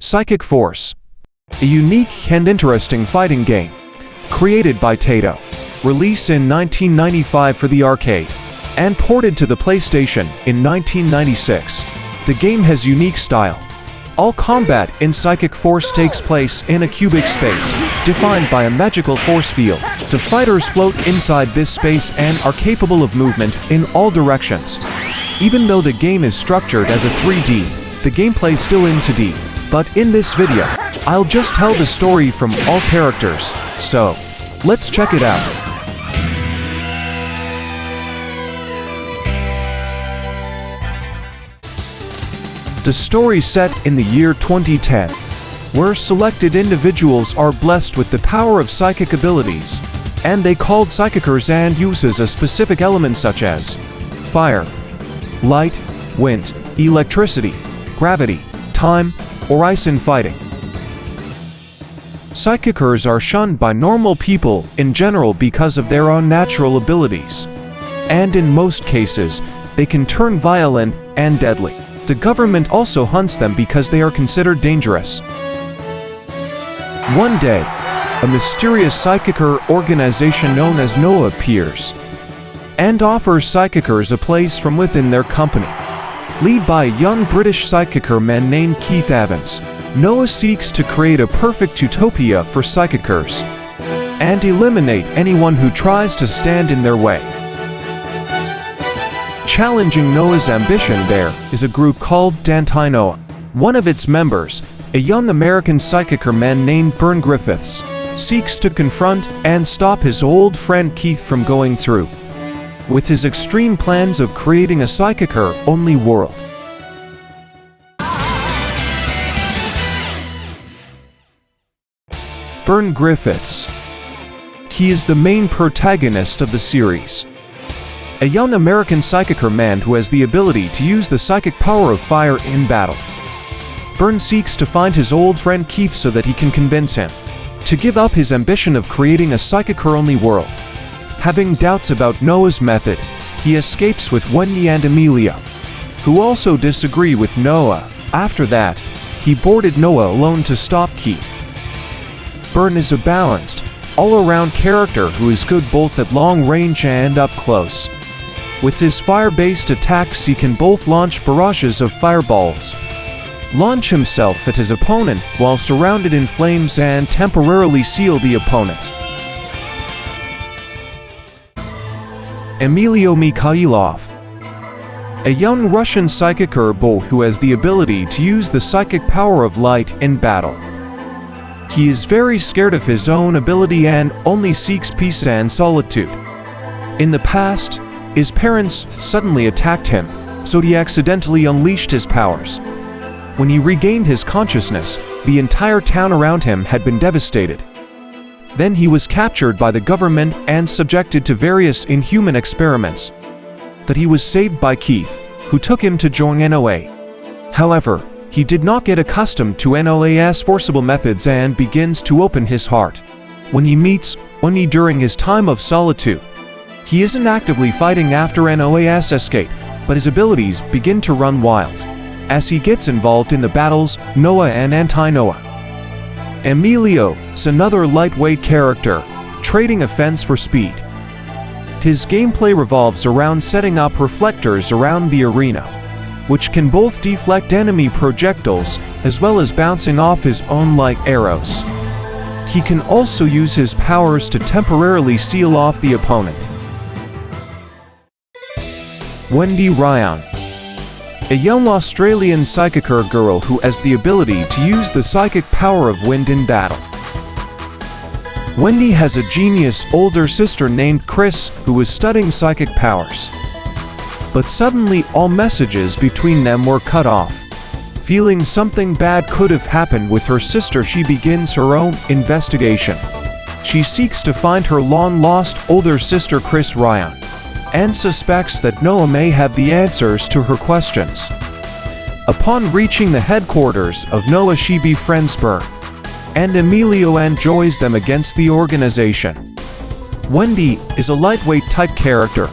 Psychic Force, a unique and interesting fighting game, created by Taito, released in 1995 for the arcade, and ported to the PlayStation in 1996. The game has unique style. All combat in Psychic Force takes place in a cubic space, defined by a magical force field. The fighters float inside this space and are capable of movement in all directions. Even though the game is structured as a 3D, the gameplay is still in 2D. But in this video, I'll just tell the story from all characters, so let's check it out. The story set in the year 2010, where selected individuals are blessed with the power of psychic abilities, and they called Psychickers and uses a specific element such as fire, light, wind, electricity, gravity, time, or ice in fighting. Psychickers are shunned by normal people in general because of their unnatural abilities, and in most cases, they can turn violent and deadly. The government also hunts them because they are considered dangerous. One day, a mysterious Psychicker organization known as Noah appears and offers Psychickers a place from within their company. Led by a young British Psychicker man named Keith Evans, Noah seeks to create a perfect utopia for Psychickers and eliminate anyone who tries to stand in their way. Challenging Noah's ambition there is a group called Anti-Noah. One of its members, a young American Psychicker man named Burn Griffiths, seeks to confront and stop his old friend Keith from going through with his extreme plans of creating a Psychicker-only world. Burn Griffiths. He is the main protagonist of the series. A young American Psychicker man who has the ability to use the psychic power of fire in battle. Burn seeks to find his old friend Keith so that he can convince him to give up his ambition of creating a Psychicker-only world. Having doubts about Noah's method, he escapes with Wendy and Amelia, who also disagree with Noah. After that, he boarded Noah alone to stop Keith. Burn is a balanced, all-around character who is good both at long range and up close. With his fire-based attacks, he can both launch barrages of fireballs, launch himself at his opponent while surrounded in flames, and temporarily seal the opponent. Emilio Mikhailov. A young Russian Psychicker boy who has the ability to use the psychic power of light in battle. He is very scared of his own ability and only seeks peace and solitude. In the past, his parents suddenly attacked him, so he accidentally unleashed his powers. When he regained his consciousness, the entire town around him had been devastated. Then he was captured by the government and subjected to various inhuman experiments. But he was saved by Keith, who took him to join NOA. However, he did not get accustomed to NOA's forcible methods and begins to open his heart. When he meets Wendy during his time of solitude, he isn't actively fighting after NOA's escape, but his abilities begin to run wild as he gets involved in the battles Noah and Anti-Noah. Emilio is another lightweight character, trading offense for speed. His gameplay revolves around setting up reflectors around the arena, which can both deflect enemy projectiles as well as bouncing off his own light arrows. He can also use his powers to temporarily seal off the opponent. Wendy Ryan. A young Australian Psychicker girl who has the ability to use the psychic power of wind in battle. Wendy has a genius older sister named Chris who is studying psychic powers. But suddenly all messages between them were cut off. Feeling something bad could have happened with her sister, she begins her own investigation. She seeks to find her long-lost older sister Chris Ryan, and suspects that Noah may have the answers to her questions. Upon reaching the headquarters of Noah, she befriends Burn and Emilio and joins them against the organization. Wendy is a lightweight type character,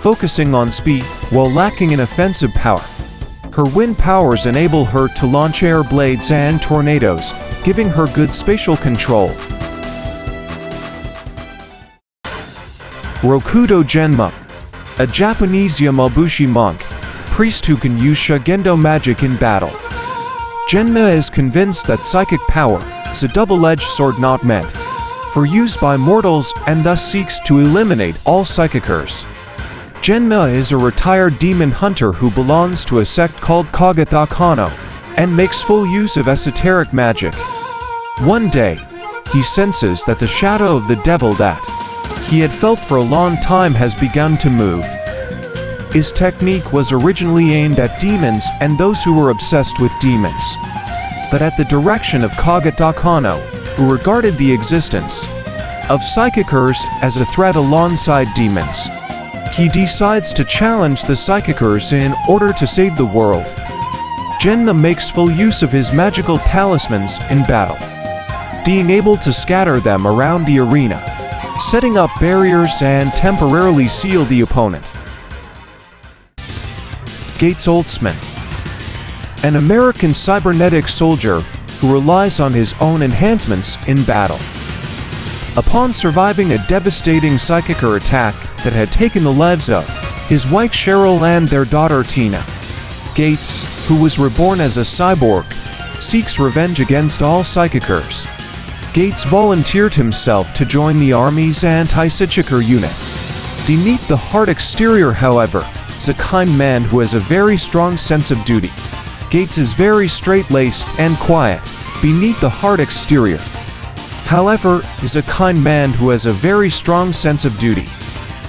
focusing on speed while lacking in offensive power. Her wind powers enable her to launch air blades and tornadoes, giving her good spatial control. Rokudo Genma, a Japanese Yamabushi monk, priest who can use Shugendo magic in battle. Genma is convinced that psychic power is a double-edged sword not meant for use by mortals and thus seeks to eliminate all psychikers. Genma is a retired demon hunter who belongs to a sect called Kagata Kano and makes full use of esoteric magic. One day, he senses that the shadow of the devil that he had felt for a long time has begun to move. His technique was originally aimed at demons and those who were obsessed with demons. But at the direction of Kagata Kano, who regarded the existence of psychikers as a threat alongside demons, he decides to challenge the psychikers in order to save the world. Genma makes full use of his magical talismans in battle, being able to scatter them around the arena, setting up barriers and temporarily seal the opponent. Gates Oldsman, an American cybernetic soldier who relies on his own enhancements in battle. Upon surviving a devastating psychiker attack that had taken the lives of his wife Cheryl and their daughter Tina, Gates, who was reborn as a cyborg, seeks revenge against all psychikers. Gates volunteered himself to join the Army's anti-psychiker unit. Beneath the hard exterior, however, is a kind man who has a very strong sense of duty. Gates is very straight-laced and quiet beneath the hard exterior. However, is a kind man who has a very strong sense of duty.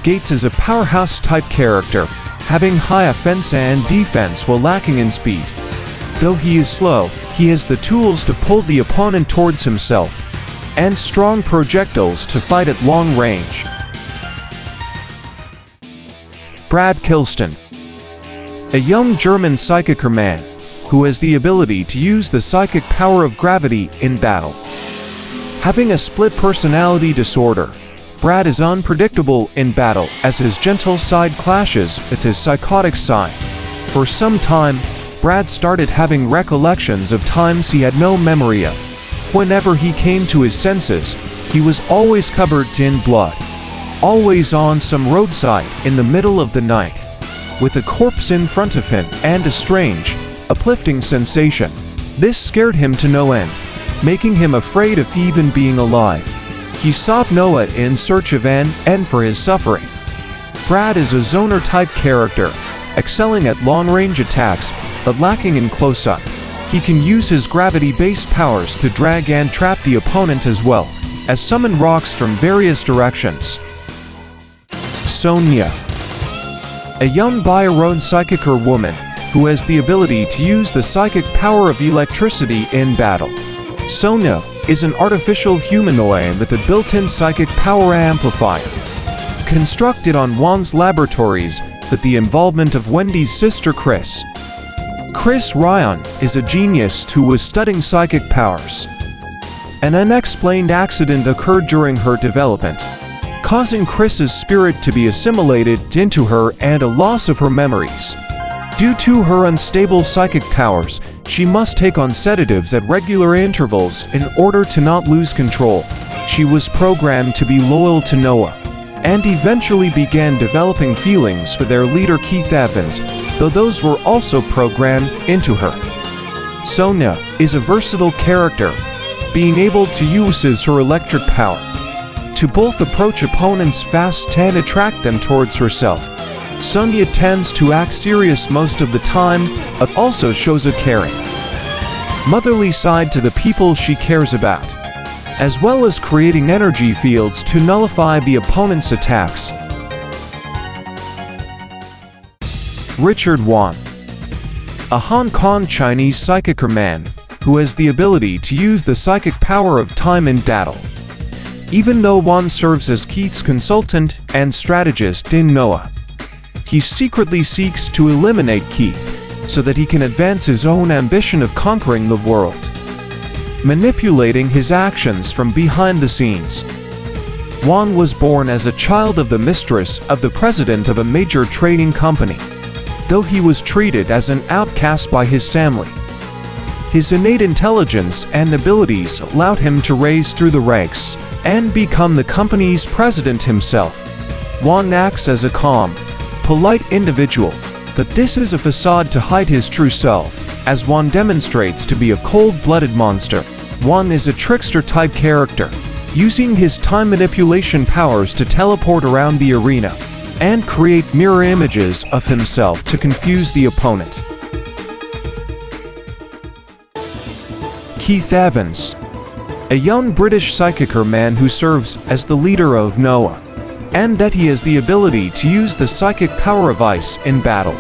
Gates is a powerhouse-type character, having high offense and defense while lacking in speed. Though he is slow, he has the tools to pull the opponent towards himself, and strong projectiles to fight at long range. Brad Kilston, a young German psychiker man who has the ability to use the psychic power of gravity in battle. Having a split personality disorder, Brad is unpredictable in battle as his gentle side clashes with his psychotic side. For some time, Brad started having recollections of times he had no memory of. Whenever he came to his senses, he was always covered in blood, always on some roadside in the middle of the night, with a corpse in front of him and a strange, uplifting sensation. This scared him to no end, making him afraid of even being alive. He sought Noah in search of an end for his suffering. Brad is a zoner-type character, excelling at long-range attacks, but lacking in close-up. He can use his gravity-based powers to drag and trap the opponent as well as summon rocks from various directions. Sonia, a young Byron psychiker woman who has the ability to use the psychic power of electricity in battle. Sonia is an artificial humanoid with a built-in psychic power amplifier. Constructed on Wan's laboratories with the involvement of Wendy's sister Chris. Chris Ryan is a genius who was studying psychic powers. An unexplained accident occurred during her development, causing Chris's spirit to be assimilated into her and a loss of her memories. Due to her unstable psychic powers, she must take on sedatives at regular intervals in order to not lose control. She was programmed to be loyal to Noah, and eventually began developing feelings for their leader Keith Evans, though those were also programmed into her. Sonia is a versatile character, being able to use her electric power to both approach opponents fast and attract them towards herself. Sonia tends to act serious most of the time, but also shows a caring, motherly side to the people she cares about, as well as creating energy fields to nullify the opponent's attacks. Richard Wan, a Hong Kong Chinese psychiker man who has the ability to use the psychic power of time in battle. Even though Wan serves as Keith's consultant and strategist in Noah, he secretly seeks to eliminate Keith so that he can advance his own ambition of conquering the world, manipulating his actions from behind the scenes. Wan was born as a child of the mistress of the president of a major trading company. though he was treated as an outcast by his family. His innate intelligence and abilities allowed him to rise through the ranks and become the company's president himself. Wan acts as a calm, polite individual, but this is a facade to hide his true self, as Wan demonstrates to be a cold-blooded monster. Wan is a trickster-type character, using his time manipulation powers to teleport around the arena and create mirror images of himself to confuse the opponent. Keith Evans, a young British psychicer man who serves as the leader of Noah, and that he has the ability to use the psychic power of ice in battle.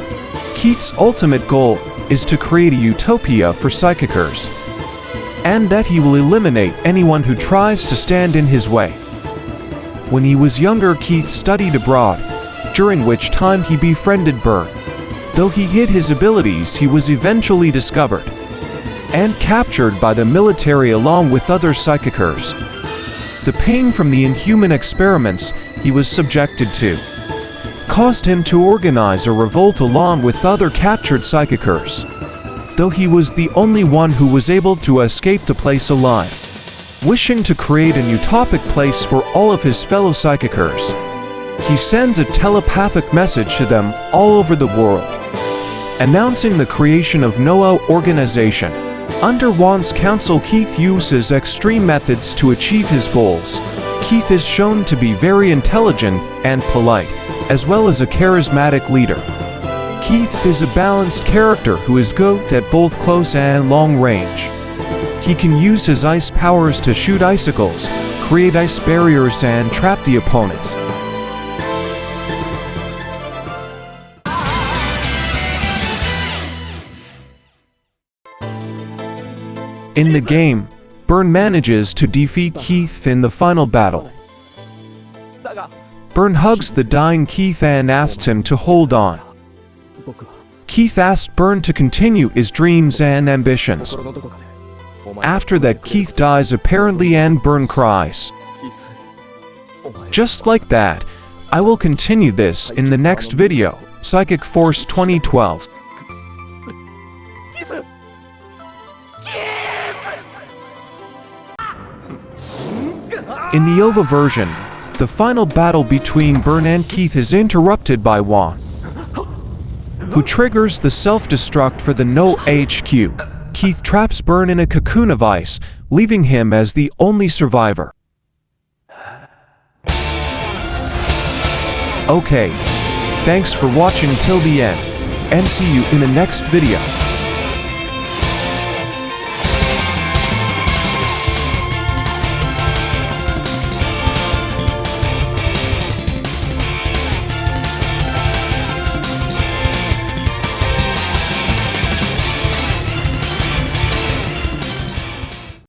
Keith's ultimate goal is to create a utopia for psychicers, and that he will eliminate anyone who tries to stand in his way. When he was younger, Keith studied abroad, during which time he befriended Burn. Though he hid his abilities, he was eventually discovered and captured by the military along with other psychicers. The pain from the inhuman experiments he was subjected to caused him to organize a revolt along with other captured psychicers, though he was the only one who was able to escape the place alive. Wishing to create an utopic place for all of his fellow psychicers, he sends a telepathic message to them all over the world, announcing the creation of Noah Organization. Under Wan's counsel, Keith uses extreme methods to achieve his goals. Keith is shown to be very intelligent and polite, as well as a charismatic leader. Keith is a balanced character who is good at both close and long range. He can use his ice powers to shoot icicles, create ice barriers, and trap the opponent. In the game, Burn manages to defeat Keith in the final battle. Burn hugs the dying Keith and asks him to hold on. Keith asked Burn to continue his dreams and ambitions. After that, Keith dies apparently and Burn cries. Just like that, I will continue this in the next video, Psychic Force 2012. In the OVA version, the final battle between Burn and Keith is interrupted by Wan, who triggers the self-destruct for the No HQ. Keith traps Burn in a cocoon of ice, leaving him as the only survivor. Okay, thanks for watching till the end, and see you in the next video.